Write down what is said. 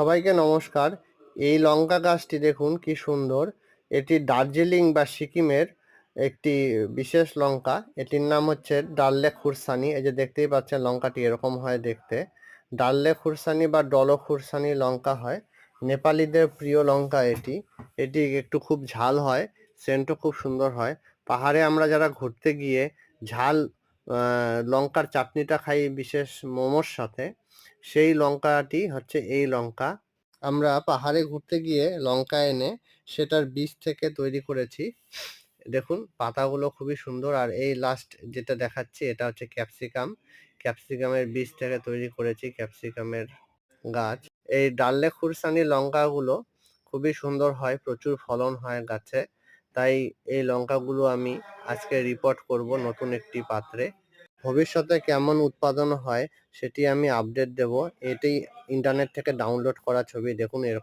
সবাইকে নমস্কার। এই লঙ্কা গাছটি দেখুন কি সুন্দর। এটি দার্জিলিং বা সিকিমের একটি বিশেষ লঙ্কা। এটির নাম হচ্ছে ডাল্লে খুরসানি। এই যে দেখতেই পাচ্ছেন লঙ্কাটি এরকম হয় দেখতে। ডাল্লে খুরসানি বা ডলো খুরসানি লঙ্কা হয়। নেপালিদের প্রিয় লঙ্কা এটি। এটি একটু খুব ঝাল হয়, সেন্টও খুব সুন্দর হয়। পাহাড়ে আমরা যারা ঘুরতে গিয়ে ঝাল লঙ্কার চাটনিটা খাই বিশেষ মোমোর সাথে, সেই লঙ্কাটি হচ্ছে এই লঙ্কা। আমরা পাহাড়ে ঘুরতে গিয়ে লঙ্কা এনে সেটার বীজ থেকে তৈরি করেছি। দেখুন পাতাগুলো খুবই সুন্দর। আর এই লাস্ট যেটা দেখাচ্ছি এটা হচ্ছে ক্যাপসিকাম। ক্যাপসিকামের বীজ থেকে তৈরি করেছি ক্যাপসিকামের গাছ। এই ডাল্লে খুরসানি লঙ্কাগুলো খুবই সুন্দর হয়, প্রচুর ফলন হয় গাছে। তাই এই লঙ্কাগুলো আমি আজকে রিপোর্ট করব নতুন একটি পাত্রে। ভবিষ্যতে কেমন উৎপাদন হয় সেটি আমি আপডেট দেব। এটি ইন্টারনেট থেকে ডাউনলোড করা ছবি। দেখুন এরকম